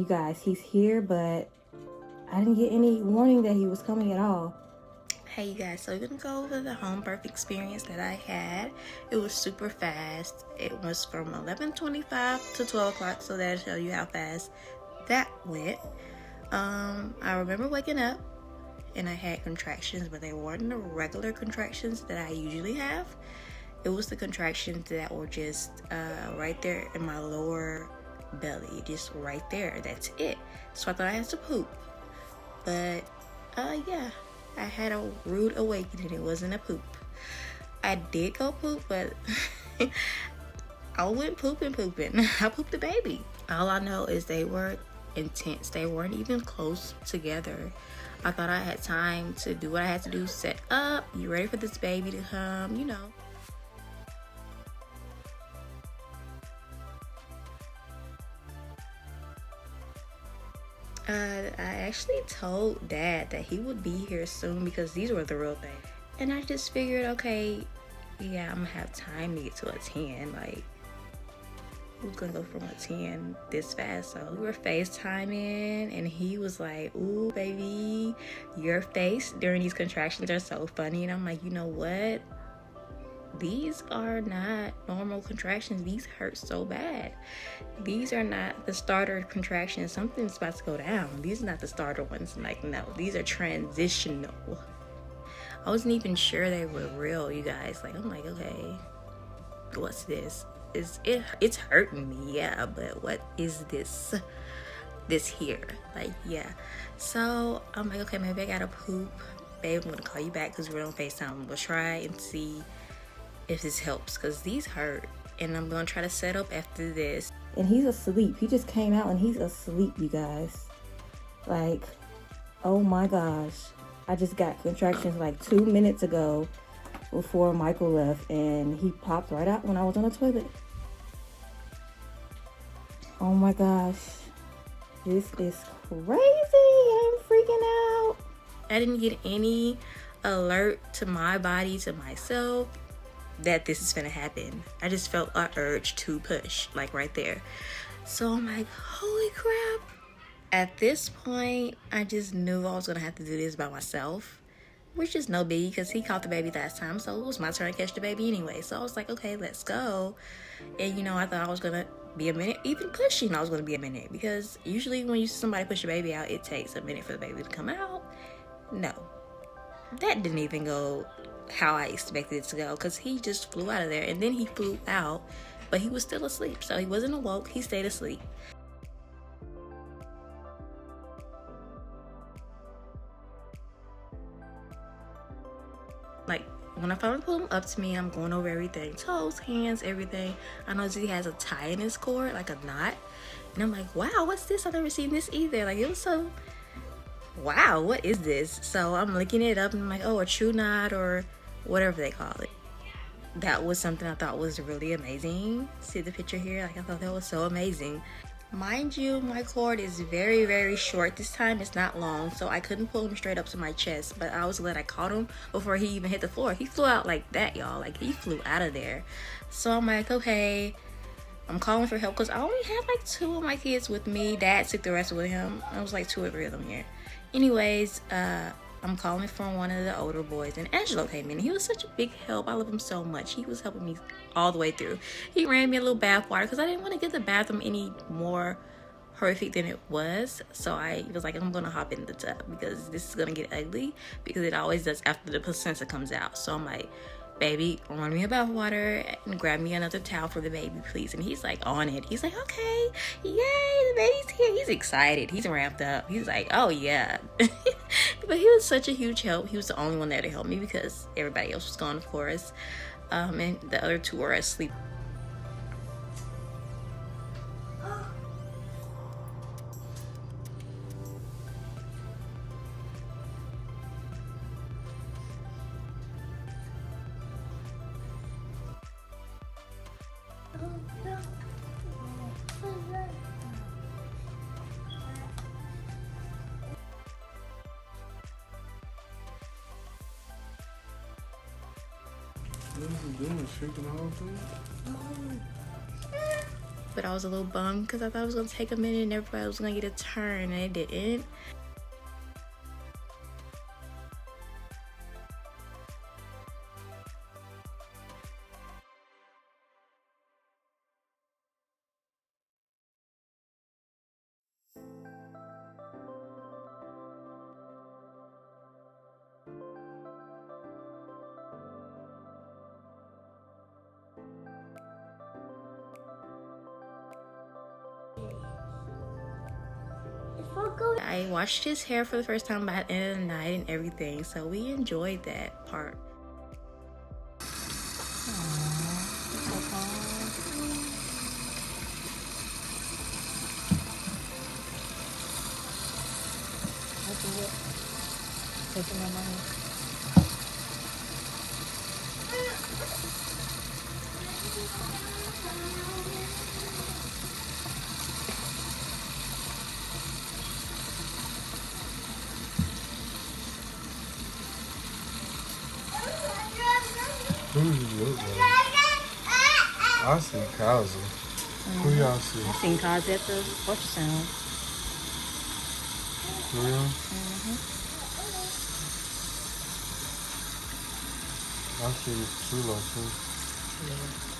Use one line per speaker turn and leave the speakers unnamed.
you guys, he's here, but I didn't get any warning that he was coming at all.
Hey you guys, so we're gonna go over the home birth experience that I had. It was super fast. It was from 11:25 to 12 o'clock, so that'll show you how fast that went. I remember waking up and I had contractions, but they weren't the regular contractions that I usually have. It was the contractions that were just right there in my lower belly, just right there. That's it. So I thought I had to poop, but yeah, I had a rude awakening. It wasn't a poop. I did go poop, but I went pooping. I pooped the baby. All I know is they were intense. They weren't even close together. I thought I had time to do what I had to do, set up, you ready for this baby to come, you know. I actually told Dad that he would be here soon because these were the real things. And I just figured, okay, yeah, I'm gonna have time to get to a 10. Like, who's gonna go from a 10 this fast? So we were FaceTiming and he was like, ooh, baby, your face during these contractions are so funny. And I'm like, you know what? These are not normal contractions. These hurt so bad. These are not the starter contractions. Something's about to go down. These are not the starter ones. Like, no, these are transitional. I wasn't even sure they were real, you guys. Like, I'm like, okay, what's this? It's hurting me, yeah, but what is this here? Like, yeah. So I'm like, okay, maybe I gotta poop. Babe, I'm gonna call you back because we're on FaceTime. We'll try and see if this helps because these hurt, and I'm gonna try to set up after this.
And he's asleep. He just came out and he's asleep, you guys. Like, oh my gosh. I just got contractions like 2 minutes ago before Michael left, and he popped right out when I was on the toilet. Oh my gosh. This is crazy. I'm freaking out.
I didn't get any alert to my body, to myself, that this is gonna happen. I just felt an urge to push, like right there. So I'm like, holy crap. At this point, I just knew I was gonna have to do this by myself, which is no biggie because he caught the baby last time, so it was my turn to catch the baby anyway. So I was like, okay, let's go. And you know, I thought I was gonna be a minute, even pushing I was gonna be a minute, because usually when you see somebody push a baby out, it takes a minute for the baby to come out. No, that didn't even go how I expected it to go, because he just flew out of there, and then he flew out, but he was still asleep, so he wasn't awoke, he stayed asleep. Like, when I finally pull him up to me, I'm going over everything, toes, hands, everything. I noticed he has a tie in his cord, like a knot, and I'm like, wow, what's this? I've never seen this either. Like, it was so, wow, what is this? So I'm looking it up and I'm like, oh, a true knot or whatever they call it. That was something I thought was really amazing. See the picture here? Like, I thought that was so amazing. Mind you, my cord is very, very short. This time it's not long, so I couldn't pull him straight up to my chest, but I was glad I caught him before he even hit the floor. He flew out like that, y'all. Like, he flew out of there. So I'm like, okay, I'm calling for help because I only had like 2 of my kids with me. Dad took the rest with him. I was like 2 or 3 of them here. Anyways, I'm calling for one of the older boys, and Angelo came in. He was such a big help. I love him so much. He was helping me all the way through. He ran me a little bath water because I didn't want to get the bathroom any more horrific than it was. So I was like, I'm gonna hop in the tub because this is gonna get ugly, because it always does after the placenta comes out. So I'm like, baby, run me a bath water and grab me another towel for the baby, please. And he's like on it. He's like, okay, yay, the baby's here. He's excited. He's ramped up. He's like, oh yeah. But he was such a huge help. He was the only one there to help me because everybody else was gone, of course. And the other 2 were asleep.
What is he doing? Shaking the whole thing?
but I was a little bummed because I thought it was gonna take a minute and everybody was gonna get a turn, and it didn't. I washed his hair for the first time by the end of the night and everything, so we enjoyed that part.
Taking my money.
Who do you look like? I see Kazi. Who y'all see?
I seen Kazi at the ultrasound.
For real? I see Chulo too.
Yeah.